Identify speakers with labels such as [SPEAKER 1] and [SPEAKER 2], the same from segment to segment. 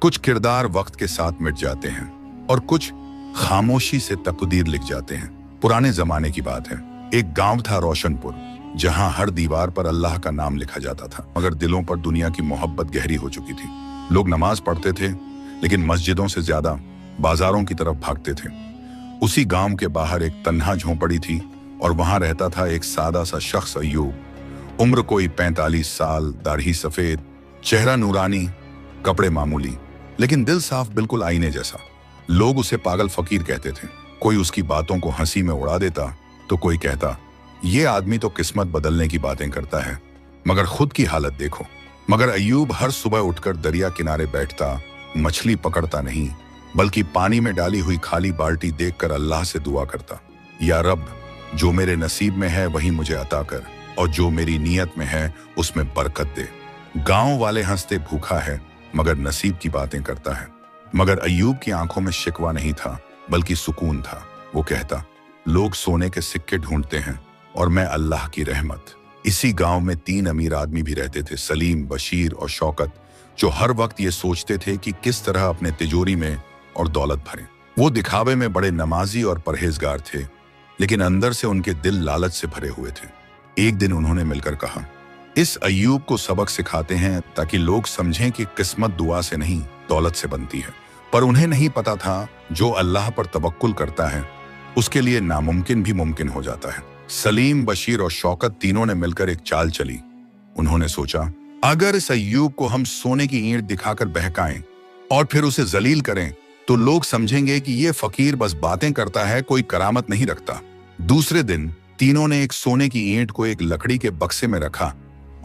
[SPEAKER 1] कुछ किरदार वक्त के साथ मिट जाते हैं और कुछ खामोशी से तकदीर लिख जाते हैं। पुराने जमाने की बात है। एक गांव था रोशनपुर, जहां हर दीवार पर अल्लाह का नाम लिखा जाता था, मगर दिलों पर दुनिया की मोहब्बत गहरी हो चुकी थी। लोग नमाज पढ़ते थे, लेकिन मस्जिदों से ज्यादा बाजारों की तरफ भागते थे। उसी गांव के बाहर एक तन्हा झोंपड़ी थी और वहां रहता था एक सादा सा शख्स, अय्यूब। उम्र कोई 45 साल, दाढ़ी सफेद, चेहरा नूरानी, कपड़े मामूली, लेकिन दिल साफ, बिल्कुल आईने जैसा। लोग उसे पागल फकीर कहते थे। कोई उसकी बातों को हंसी में उड़ा देता तो कोई कहता, ये आदमी तो किस्मत बदलने की बातें करता है, मगर खुद की हालत देखो। मगर अय्यूब हर सुबह उठकर दरिया किनारे बैठता, मछली पकड़ता नहीं, बल्कि पानी में डाली हुई खाली बाल्टी देखकर अल्लाह से दुआ करता, या रब, जो मेरे नसीब में है वही मुझे अता कर, और जो मेरी नीयत में है उसमें बरकत दे। गांव वाले हंसते, भूखा है मगर नसीब की बातें करता है। मगर अय्यूब की आंखों में शिकवा नहीं था, बल्कि सुकून था। वो कहता, लोग सोने के सिक्के ढूंढते हैं और मैं अल्लाह की रहमत। इसी गांव में 3 अमीर आदमी भी रहते थे, सलीम, बशीर और शौकत, जो हर वक्त ये सोचते थे कि किस तरह अपने तिजोरी में और दौलत भरें। वो दिखावे में बड़े नमाजी और परहेजगार थे, लेकिन अंदर से उनके दिल लालच से भरे हुए थे। एक दिन उन्होंने मिलकर कहा, इस अय्यूब को सबक सिखाते हैं ताकि लोग समझें कि किस्मत दुआ से नहीं, दौलत से बनती है। पर उन्हें नहीं पता था, जो अल्लाह पर तवक्कुल करता है उसके लिए नामुमकिन भी मुमकिन हो जाता है। सलीम, बशीर और शौकत तीनों ने मिलकर एक चाल चली। उन्होंने सोचा, अगर इस अय्यूब को हम सोने की ईंट दिखाकर बहकाएं और फिर उसे जलील करें तो लोग समझेंगे कि ये फकीर बस बातें करता है, कोई करामत नहीं रखता। दूसरे दिन तीनों ने एक सोने की ईंट को एक लकड़ी के बक्से में रखा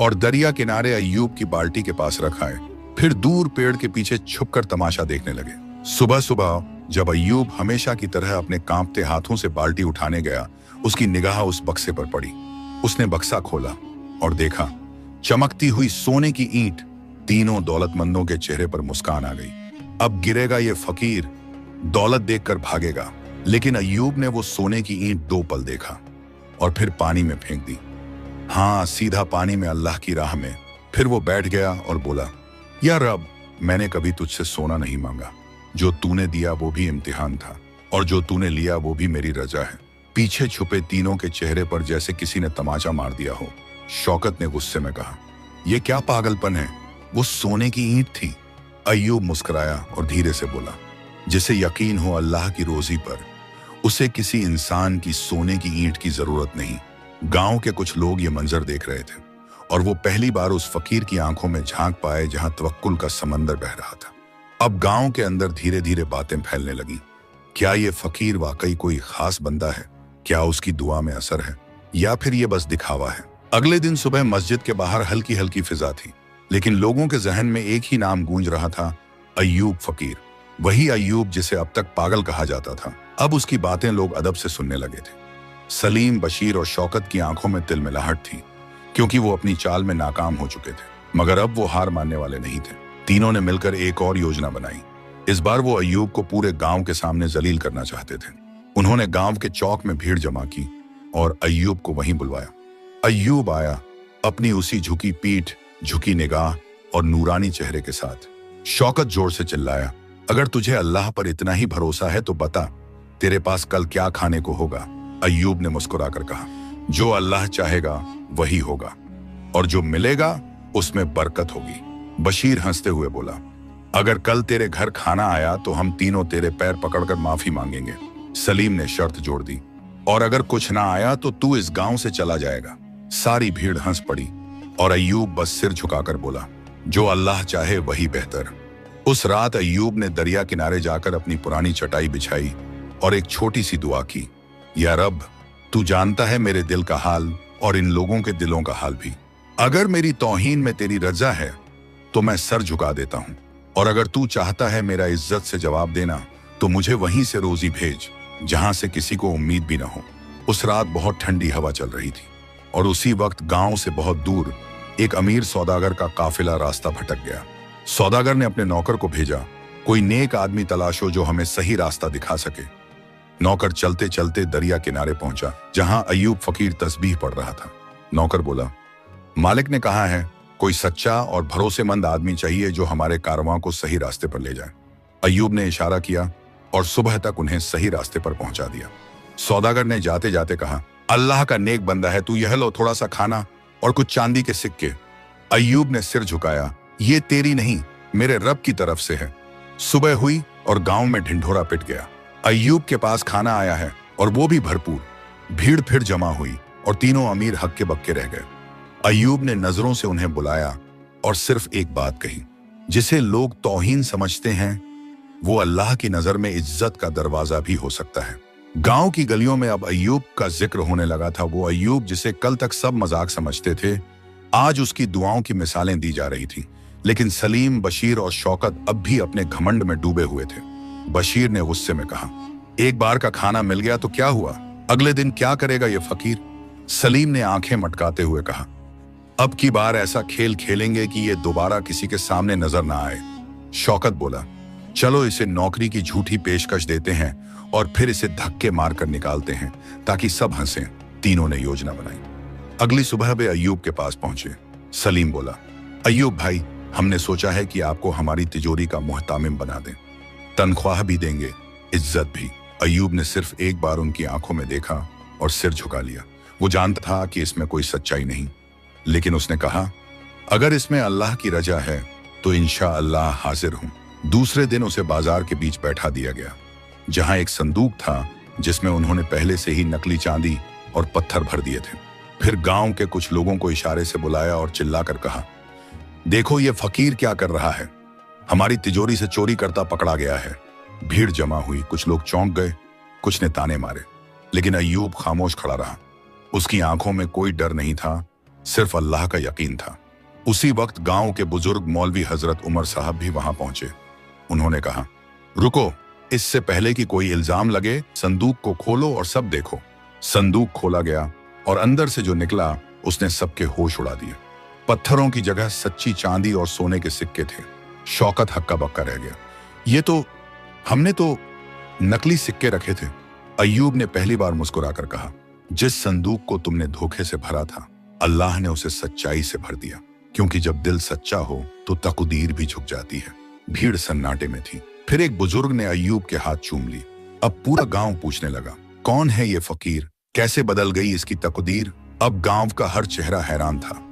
[SPEAKER 1] और दरिया किनारे अय्यूब की बाल्टी के पास रखाए। फिर दूर पेड़ के पीछे छुपकर तमाशा देखने लगे। सुबह सुबह जब अय्यूब हमेशा की तरह अपने कांपते हाथों से बाल्टी उठाने गया, उसकी निगाह उस बक्से पर पड़ी। उसने बक्सा खोला और देखा, चमकती हुई सोने की ईंट। तीनों दौलतमंदों के चेहरे पर मुस्कान आ गई। अब गिरेगा ये फकीर, दौलत देखकर भागेगा। लेकिन अय्यूब ने वो सोने की ईंट 2 पल देखा और फिर पानी में फेंक दी। हाँ, सीधा पानी में, अल्लाह की राह में। फिर वो बैठ गया और बोला, या रब, मैंने कभी तुझसे सोना नहीं मांगा। जो तूने दिया वो भी इम्तिहान था, और जो तूने लिया वो भी मेरी रजा है। पीछे छुपे तीनों के चेहरे पर जैसे किसी ने तमाचा मार दिया हो। शौकत ने गुस्से में कहा, ये क्या पागलपन है, वो सोने की ईंट थी। अय्यूब मुस्कुराया और धीरे से बोला, जिसे यकीन हो अल्लाह की रोजी पर, उसे किसी इंसान की सोने की ईंट की जरूरत नहीं। गांव के कुछ लोग ये मंजर देख रहे थे और वो पहली बार उस फकीर की आंखों में झांक पाए जहां तवक्कुल का समंदर बह रहा था। अब गांव के अंदर धीरे धीरे बातें फैलने लगी। क्या ये फकीर वाकई कोई खास बंदा है? क्या उसकी दुआ में असर है, या फिर ये बस दिखावा है? अगले दिन सुबह मस्जिद के बाहर हल्की हल्की फिजा थी, लेकिन लोगों के जहन में एक ही नाम गूंज रहा था, अय्यूब फकीर। वही अय्यूब जिसे अब तक पागल कहा जाता था। अब उसकी बातें लोग अदब से सुनने लगे थे। सलीम, बशीर और शौकत की आंखों में तिलमिलाहट थी, क्योंकि वो अपनी चाल में नाकाम हो चुके थे, मगर अब वो हार मानने वाले नहीं थे। तीनों ने मिलकर एक और योजना बनाई। इस बार वो अय्यूब को पूरे गांव के सामने जलील करना चाहते थे। उन्होंने गांव के चौक में भीड़ जमा की और अय्यूब को वहीं बुलवाया। अय्यूब आया, अपनी उसी झुकी पीठ, झुकी निगाह और नूरानी चेहरे के साथ। शौकत जोर से चिल्लाया, अगर तुझे अल्लाह पर इतना ही भरोसा है तो बता, तेरे पास कल क्या खाने को होगा? अय्यूब ने मुस्कुराकर कहा, जो अल्लाह चाहेगा वही होगा, और जो मिलेगा उसमें बरकत होगी। बशीर हंसते हुए बोला, अगर कल तेरे घर खाना आया तो हम तीनों तेरे पैर पकड़कर माफी मांगेंगे। सलीम ने शर्त जोड़ दी, और अगर कुछ ना आया तो तू इस गांव से चला जाएगा। सारी भीड़ हंस पड़ी और अय्यूब बस सिर झुकाकर बोला, जो अल्लाह चाहे वही बेहतर। उस रात अय्यूब ने दरिया किनारे जाकर अपनी पुरानी चटाई बिछाई और एक छोटी सी दुआ की, या रब, तू जानता है मेरे दिल का हाल और इन लोगों के दिलों का हाल भी। अगर मेरी तौहीन में तेरी रजा है तो मैं सर झुका देता हूं, और अगर तू चाहता है मेरा इज्जत से जवाब देना तो मुझे वहीं से रोजी भेज जहां से किसी को उम्मीद भी ना हो। उस रात बहुत ठंडी हवा चल रही थी और उसी वक्त गांव से बहुत दूर एक अमीर सौदागर का काफिला रास्ता भटक गया। सौदागर ने अपने नौकर को भेजा, कोई नेक आदमी तलाशो जो हमें सही रास्ता दिखा सके। नौकर चलते चलते दरिया किनारे पहुंचा, जहां अय्यूब फकीर तस्बीह पढ़ रहा था। नौकर बोला, मालिक ने कहा है कोई सच्चा और भरोसेमंद आदमी चाहिए जो हमारे कारवां को सही रास्ते पर ले जाए। अय्यूब ने इशारा किया और सुबह तक उन्हें सही रास्ते पर पहुंचा दिया। सौदागर ने जाते जाते कहा, अल्लाह का नेक बंदा है तू, यह लो थोड़ा सा खाना और कुछ चांदी के सिक्के। अय्यूब ने सिर झुकाया, ये तेरी नहीं, मेरे रब की तरफ से है। सुबह हुई और गांव में ढिंढोरा पिट गया। अय्यूब के पास खाना आया है और वो भी भरपूर। भीड़ फिर जमा हुई और तीनों अमीर हक्के बक्के रह गए। अय्यूब ने नजरों से उन्हें बुलाया और सिर्फ एक बात कही, जिसे लोग तौहीन समझते हैं वो अल्लाह की नजर में इज्जत का दरवाजा भी हो सकता है। गांव की गलियों में अब अय्यूब का जिक्र होने लगा था। वो अय्यूब जिसे कल तक सब मजाक समझते थे, आज उसकी दुआओं की मिसालें दी जा रही थी। लेकिन सलीम, बशीर और शौकत अब भी अपने घमंड में डूबे हुए थे। बशीर ने गुस्से में कहा, एक बार का खाना मिल गया तो क्या हुआ, अगले दिन क्या करेगा ये फकीर। सलीम ने आंखें मटकाते हुए कहा, अब की बार ऐसा खेल खेलेंगे कि ये दोबारा किसी के सामने नजर ना आए। शौकत बोला, चलो इसे नौकरी की झूठी पेशकश देते हैं और फिर इसे धक्के मारकर निकालते हैं ताकि सब हंसें। तीनों ने योजना बनाई। अगली सुबह वे अय्यूब के पास पहुंचे। सलीम बोला, अय्यूब भाई, हमने सोचा है कि आपको हमारी तिजोरी का मुहतामिम बना दें, तनख्वाह भी देंगे, इज्जत भी। अय्यूब ने सिर्फ एक बार उनकी आंखों में देखा और सिर झुका लिया। वो जानता था कि इसमें कोई सच्चाई नहीं, लेकिन उसने कहा, अगर इसमें अल्लाह की रजा है तो इंशाअल्लाह हाजिर हूं। दूसरे दिन उसे बाजार के बीच बैठा दिया गया, जहां एक संदूक था जिसमें उन्होंने पहले से ही नकली चांदी और पत्थर भर दिए थे। फिर गांव के कुछ लोगों को इशारे से बुलाया और चिल्लाकर कहा, देखो ये फकीर क्या कर रहा है, हमारी तिजोरी से चोरी करता पकड़ा गया है। भीड़ जमा हुई, कुछ लोग चौंक गए, कुछ ने ताने मारे, लेकिन अय्यूब खामोश खड़ा रहा। उसकी आंखों में कोई डर नहीं था, सिर्फ अल्लाह का यकीन था। उसी वक्त गांव के बुजुर्ग मौलवी हजरत उमर साहब भी वहां पहुंचे। उन्होंने कहा, रुको, इससे पहले कि कोई इल्जाम लगे, संदूक को खोलो और सब देखो। संदूक खोला गया और अंदर से जो निकला उसने सबके होश उड़ा दिए। पत्थरों की जगह सच्ची चांदी और सोने के सिक्के थे। शौकत हक्का बक्का रह गया, ये तो हमने तो नकली सिक्के रखे थे। अय्यूब ने पहली बार मुस्कुराकर कहा, जिस संदूक को तुमने धोखे से भरा था, अल्लाह ने उसे सच्चाई से भर दिया, क्योंकि जब दिल सच्चा हो तो तकदीर भी झुक जाती है। भीड़ सन्नाटे में थी। फिर एक बुजुर्ग ने अय्यूब के हाथ चूम ली। अब पूरा गांव पूछने लगा, कौन है ये फकीर, कैसे बदल गई इसकी तकदीर। अब गांव का हर चेहरा हैरान था,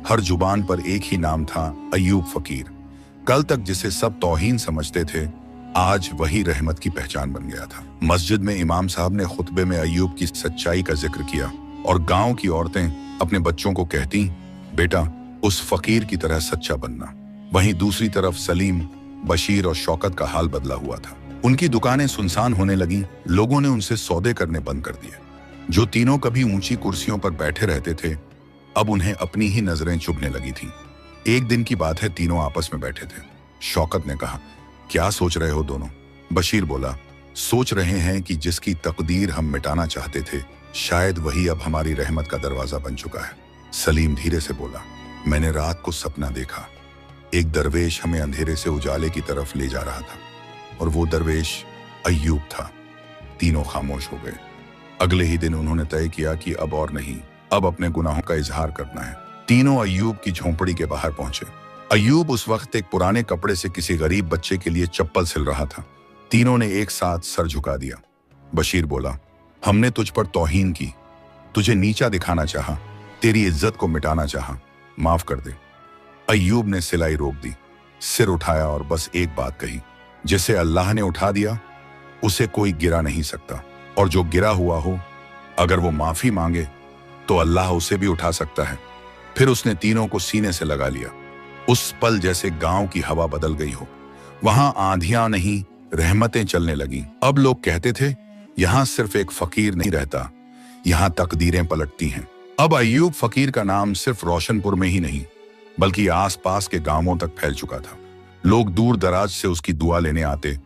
[SPEAKER 1] हर जुबान पर एक ही नाम था, अय्यूब फकीर। कल तक जिसे सब तौहीन समझते थे, आज वही रहमत की पहचान बन गया था। मस्जिद में इमाम साहब ने खुतबे में अय्यूब की सच्चाई का जिक्र किया और गांव की औरतें अपने बच्चों को कहती, बेटा उस फकीर की तरह सच्चा बनना। वहीं दूसरी तरफ सलीम, बशीर और शौकत का हाल बदला हुआ था। उनकी दुकानें सुनसान होने लगी, लोगों ने उनसे सौदे करने बंद कर दिए। जो तीनों कभी ऊंची कुर्सियों पर बैठे रहते थे, अब उन्हें अपनी ही नजरें चुभने लगी थीं। एक दिन की बात है, तीनों आपस में बैठे थे। शौकत ने कहा, क्या सोच रहे हो दोनों? बशीर बोला, सोच रहे हैं कि जिसकी तकदीर हम मिटाना चाहते थे, शायद वही अब हमारी रहमत का दरवाजा बन चुका है। सलीम धीरे से बोला, मैंने रात को सपना देखा, एक दरवेश हमें अंधेरे से उजाले की तरफ ले जा रहा था और वो दरवेश अय्यूब था। तीनों खामोश हो गए। अगले ही दिन उन्होंने तय किया कि अब और नहीं, अब अपने गुनाहों का इजहार करना है। तीनों अय्यूब की झोंपड़ी के बाहर पहुंचे। अय्यूब उस वक्त एक पुराने कपड़े से किसी गरीब बच्चे के लिए चप्पल सिल रहा था। तीनों ने एक साथ सर झुका दिया। बशीर बोला, हमने तुझ पर तौहीन की, तुझे नीचा दिखाना चाहा, तेरी इज्जत को मिटाना चाहा, माफ कर दे। अय्यूब ने सिलाई रोक दी, सिर उठाया और बस एक बात कही, जिसे अल्लाह ने उठा दिया उसे कोई गिरा नहीं सकता, और जो गिरा हुआ हो अगर वो माफी मांगे तो अल्लाह उसे भी उठा सकता है। फिर उसने तीनों को सीने से लगा लिया। उस पल जैसे गांव की हवा बदल गई हो। वहां आंधियां नहीं, रहमतें चलने लगीं। अब लोग कहते थे, यहां सिर्फ एक फकीर नहीं रहता, यहां तकदीरें पलटती हैं। अब अय्यूब फकीर का नाम सिर्फ रोशनपुर में ही नहीं, बल्कि आसपास के गांवों तक फैल चुका था। लोग दूर दराज से उसकी दुआ लेने आते।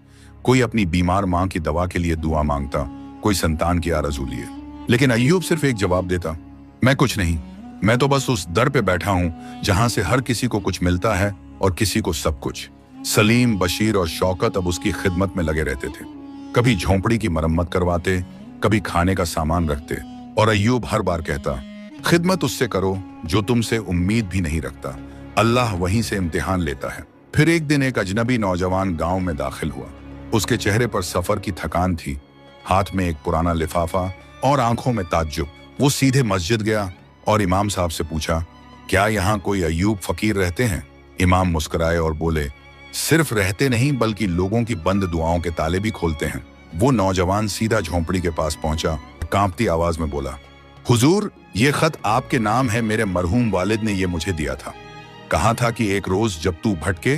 [SPEAKER 1] कोई अपनी बीमार मां की दवा के लिए दुआ मांगता, कोई संतान की आरज़ू लिए। लेकिन अय्यूब सिर्फ एक जवाब देता, मैं कुछ नहीं, मैं तो बस उस दर पे बैठा हूं जहां से हर किसी को कुछ मिलता है और किसी को सब कुछ। सलीम, बशीर और शौकत अब उसकी खिदमत में लगे रहते थे। कभी झोंपड़ी की मरम्मत करवाते, कभी खाने का सामान रखते, और अय्यूब हर बार कहता, खिदमत उससे करो जो तुमसे उम्मीद भी नहीं रखता, अल्लाह वहीं से इम्तिहान लेता है। फिर एक दिन एक अजनबी नौजवान गांव में दाखिल हुआ। उसके चेहरे पर सफर की थकान थी, हाथ में एक पुराना लिफाफा और आंखों में ताज्जुब। वो सीधे मस्जिद गया और इमाम साहब से पूछा, क्या यहाँ कोई अय्यूब फकीर रहते हैं? इमाम मुस्कुराए और बोले, सिर्फ रहते नहीं बल्कि लोगों की बंद दुआओं के ताले भी खोलते हैं। वो नौजवान सीधा झोंपड़ी के पास पहुंचा, कांपती आवाज में बोला, हुजूर, ये खत आपके नाम है। मेरे मरहूम वालिद ने ये मुझे दिया था। कहा था कि एक रोज जब तू भटके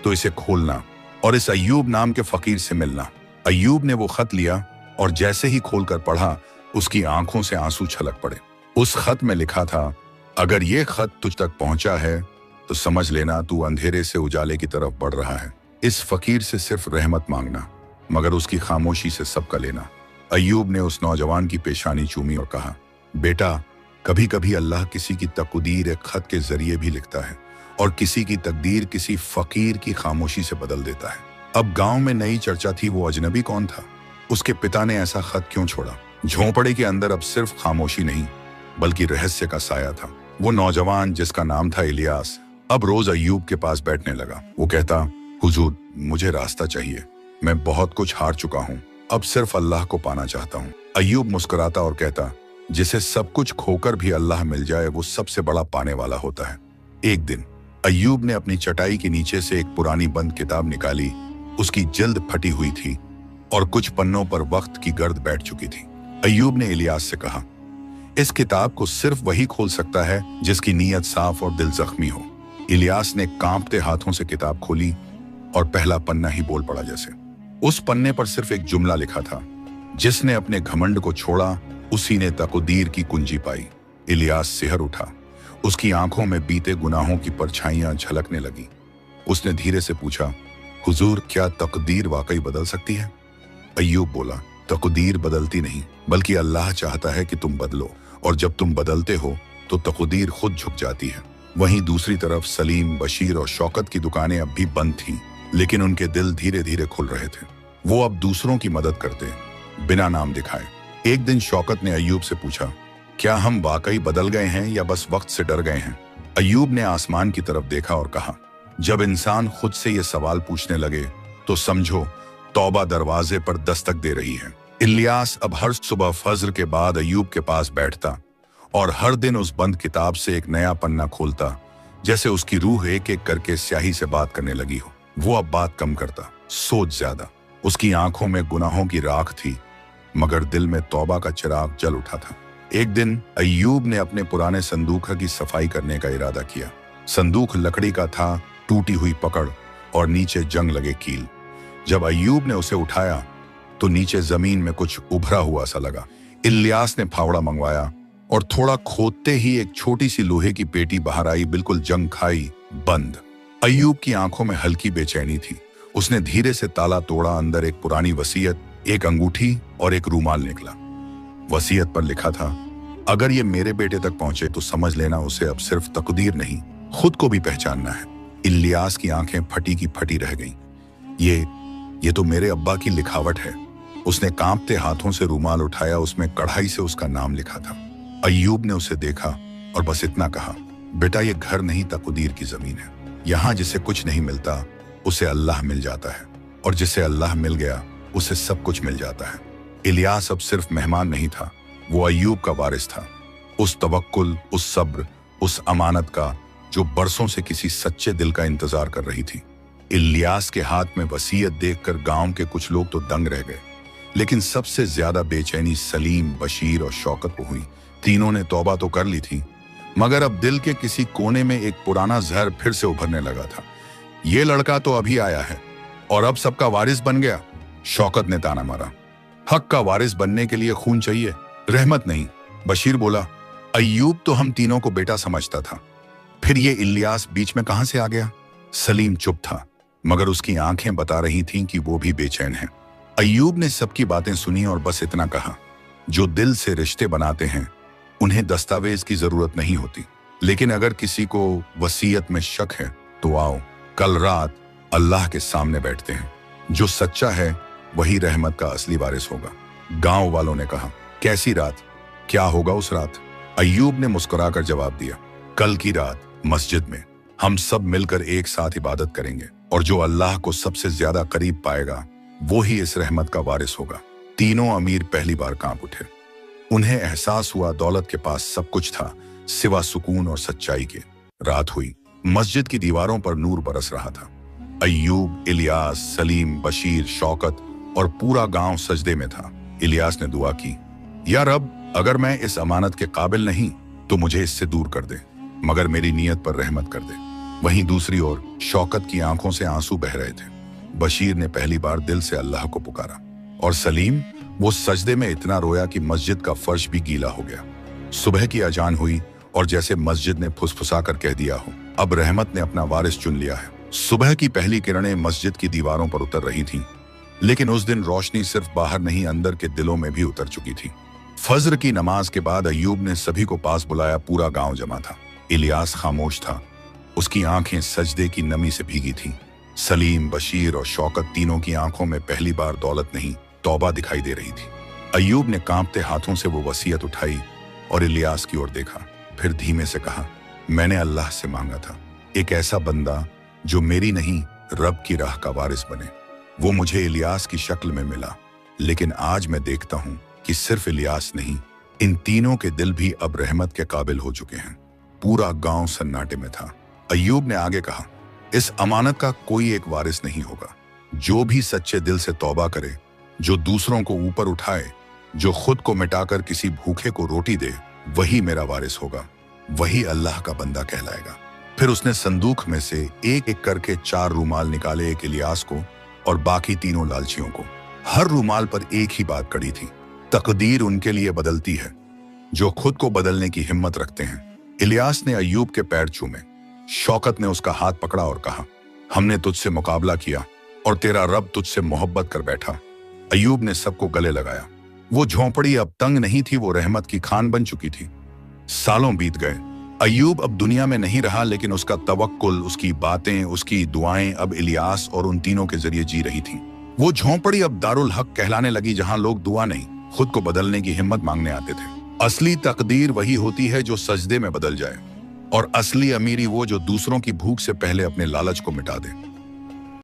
[SPEAKER 1] तो इसे खोलना और इस अय्यूब नाम के फकीर से मिलना। अय्यूब ने वो खत लिया और जैसे ही खोलकर पढ़ा, उसकी आंखों से आंसू छलक पड़े। उस खत में लिखा था, अगर ये खत तुझ तक पहुंचा है तो समझ लेना तू अंधेरे से उजाले की तरफ बढ़ रहा है। इस फकीर से सिर्फ रहमत मांगना, मगर उसकी खामोशी से सबका लेना। अय्यूब ने उस नौजवान की पेशानी चूमी और कहा, बेटा, कभी कभी अल्लाह किसी की तकदीर एक खत के जरिए भी लिखता है और किसी की तकदीर किसी फकीर की खामोशी से बदल देता है। अब गांव में नई चर्चा थी, वो अजनबी कौन था? उसके पिता ने ऐसा खत क्यों छोड़ा? झोंपड़े के अंदर अब सिर्फ खामोशी नहीं बल्कि रहस्य का साया था। वो नौजवान जिसका नाम था इलियास अब रोज अय्यूब के पास बैठने लगा। वो कहता, हुजूर, मुझे रास्ता चाहिए। मैं बहुत कुछ हार चुका हूँ, अब सिर्फ अल्लाह को पाना चाहता हूँ। अय्यूब मुस्कुराता और कहता, जिसे सब कुछ खोकर भी अल्लाह मिल जाए वो सबसे बड़ा पाने वाला होता है। एक दिन अय्यूब ने अपनी चटाई के नीचे से एक पुरानी बंद किताब निकाली। उसकी जिल्द फटी हुई थी और कुछ पन्नों पर वक्त की गर्द बैठ चुकी थी। अय्यूब ने इलियास से कहा, इस किताब को सिर्फ वही खोल सकता है जिसकी नीयत साफ और दिल जख्मी हो। इलियास ने कांपते हाथों से किताब खोली और पहला पन्ना ही बोल पड़ा जैसे। उस पन्ने पर सिर्फ एक जुमला लिखा था, जिसने अपने घमंड को छोड़ा उसी ने तकदीर की कुंजी पाई। इलियास सिहर उठा, उसकी आंखों में बीते गुनाहों की परछाइयां झलकने लगी। उसने धीरे से पूछा, हुजूर, क्या तकदीर वाकई बदल सकती है? अय्यूब बोला, तकदीर बदलती नहीं बल्कि अल्लाह चाहता है कि तुम बदलो, और जब तुम बदलते हो तो तकदीर खुद झुक जाती है। वहीं दूसरी तरफ सलीम, बशीर और शौकत की दुकानें अब भी बंद थीं, लेकिन उनके दिल धीरे धीरे खुल रहे थे। वो अब दूसरों की मदद करते बिना नाम दिखाए। एक दिन शौकत ने अय्यूब से पूछा, क्या हम वाकई बदल गए हैं या बस वक्त से डर गए हैं? अय्यूब ने आसमान की तरफ देखा और कहा, जब इंसान खुद से ये सवाल पूछने लगे तो समझो तौबा दरवाजे पर दस्तक दे रही है। इलियास अब हर सुबह फज्र के बाद अय्यूब के पास बैठता और हर दिन उस बंद किताब से एक नया पन्ना खोलता, जैसे उसकी रूह एक एक करके स्याही से बात करने लगी हो। वो अब बात कम करता, सोच ज्यादा। उसकी आंखों में गुनाहों की राख थी, मगर दिल में तौबा का चिराग जल उठा था। एक दिन अय्यूब ने अपने पुराने संदूक की सफाई करने का इरादा किया। संदूक लकड़ी का था, टूटी हुई पकड़ और नीचे जंग लगे कील। जब अय्यूब ने उसे उठाया तो नीचे जमीन में कुछ उभरा हुआ सा लगा। इलियास ने फावड़ा मंगवाया और थोड़ा खोदते ही एक छोटी सी लोहे की पेटी बाहर आई, बिल्कुल जंग खाई, बंद। अय्यूब की आंखों में हल्की बेचैनी थी। उसने धीरे से ताला तोड़ा। अंदर एक पुरानी वसीयत, एक अंगूठी और एक रूमाल निकला। वसीयत पर लिखा था, अगर ये मेरे बेटे तक पहुंचे तो समझ लेना उसे अब सिर्फ तकदीर नहीं, खुद को भी पहचानना है। इलियास की आंखें फटी की फटी रह गईं। ये तो मेरे अब्बा की लिखावट है। उसने कांपते हाथों से रूमाल उठाया, उसमें कढ़ाई से उसका नाम लिखा था। अय्यूब ने उसे देखा और बस इतना कहा, बेटा, ये घर नहीं तकदीर की जमीन है। यहाँ जिसे कुछ नहीं मिलता उसे अल्लाह मिल जाता है, और जिसे अल्लाह मिल गया उसे सब कुछ मिल जाता है। इलियास अब सिर्फ मेहमान नहीं था, वो अय्यूब का वारिस था। उस तवक्कुल, उस सब्र, उस अमानत का जो बरसों से किसी सच्चे दिल का इंतजार कर रही थी। इलियास के हाथ में वसीयत देखकर गांव के कुछ लोग तो दंग रह गए, लेकिन सबसे ज्यादा बेचैनी सलीम, बशीर और शौकत को हुई। तीनों ने तौबा तो कर ली थी, मगर अब दिल के किसी कोने में एक पुराना जहर फिर से उभरने लगा था। ये लड़का तो अभी आया है और अब सबका वारिस बन गया। शौकत ने ताना मारा, हक का वारिस बनने के लिए खून चाहिए, रहमत नहीं। बशीर बोला, अय्यूब तो हम तीनों को बेटा समझता था, फिर ये इलियास बीच में कहां से आ गया? सलीम चुप था, मगर उसकी आंखें बता रही थीं कि वो भी बेचैन है। अय्यूब ने सबकी बातें सुनी और बस इतना कहा, जो दिल से रिश्ते बनाते हैं उन्हें दस्तावेज की जरूरत नहीं होती, लेकिन अगर किसी को वसीयत में शक है तो आओ, कल रात अल्लाह के सामने बैठते हैं। जो सच्चा है वही रहमत का असली वारिस होगा। गांव वालों ने कहा, कैसी रात? क्या होगा उस रात? अय्यूब ने मुस्कुराकर जवाब दिया, कल की रात मस्जिद में हम सब मिलकर एक साथ इबादत करेंगे और जो अल्लाह को सबसे ज्यादा करीब पाएगा वो ही इस रहमत का वारिस होगा। तीनों अमीर पहली बार कांप उठे। उन्हें एहसास हुआ दौलत के पास सब कुछ था सिवा सुकून और सच्चाई के। रात हुई, मस्जिद की दीवारों पर नूर बरस रहा था। अय्यूब, इलियास, सलीम, बशीर, शौकत और पूरा गांव सजदे में था। इलियास ने दुआ की, या रब, अगर मैं इस अमानत के काबिल नहीं तो मुझे इससे दूर कर दे, मगर मेरी नीयत पर रहमत कर दे। वहीं दूसरी ओर शौकत की आंखों से आंसू बह रहे थे। बशीर ने पहली बार दिल से अल्लाह को पुकारा और सलीम, वो सजदे में इतना रोया कि मस्जिद का फर्श भी गीला हो गया। सुबह की अजान हुई और जैसे मस्जिद ने फुसफुसा कर कह दिया हो, अब रहमत ने अपना वारिस चुन लिया है। सुबह की पहली किरणें मस्जिद की दीवारों पर उतर रही थीं, लेकिन उस दिन रोशनी सिर्फ बाहर नहीं अंदर के दिलों में भी उतर चुकी थी। फज्र की नमाज के बाद अय्यूब ने सभी को पास बुलाया। पूरा गांव जमा था। इलियास खामोश था, उसकी आंखें सजदे की नमी से भीगी थीं। सलीम, बशीर और शौकत तीनों की आंखों में पहली बार दौलत नहीं तौबा दिखाई दे रही थी। अय्यूब ने कांपते हाथों से वो वसीयत उठाई और इलियास की ओर देखा, फिर धीमे से कहा, मैंने अल्लाह से मांगा था एक ऐसा बंदा जो मेरी नहीं रब की राह का वारिस बने। वो मुझे इलियास की शक्ल में मिला, लेकिन आज मैं देखता हूं कि सिर्फ इलियास नहीं, इन तीनों के दिल भी अब रहमत के काबिल हो चुके हैं। पूरा गांव सन्नाटे में था। अय्यूब ने आगे कहा, इस अमानत का कोई एक वारिस नहीं होगा। जो भी सच्चे दिल से तौबा करे, जो दूसरों को ऊपर उठाए, जो खुद को मिटाकर किसी भूखे को रोटी दे, वही मेरा वारिस होगा, वही अल्लाह का बंदा कहलाएगा। फिर उसने संदूक में से एक एक करके 4 रूमाल निकाले, एक इलियास को और बाकी तीनों लालचियों को। हर रूमाल पर एक ही बात कड़ी थी, तकदीर उनके लिए बदलती है जो खुद को बदलने की हिम्मत रखते हैं। इलियास ने अय्यूब के पैर चूमे। शौकत ने उसका हाथ पकड़ा और कहा, हमने तुझसे मुकाबला किया और तेरा रब तुझसे मोहब्बत कर बैठा। अय्यूब ने सबको गले लगाया। वो झोंपड़ी अब तंग नहीं थी, वो रहमत की खान बन चुकी थी। सालों बीत गए। अय्यूब अब दुनिया में नहीं रहा, लेकिन उसका तवक्कुल, उसकी बातें, उसकी दुआएं अब इलियास और उन तीनों के जरिए जी रही थीं। वो झोंपड़ी अब दारुल हक कहलाने लगी, जहां लोग दुआ नहीं, खुद को बदलने की हिम्मत मांगने आते थे। असली तकदीर वही होती है जो सजदे में बदल जाए, और असली अमीरी वो जो दूसरों की भूख से पहले अपने लालच को मिटा दे।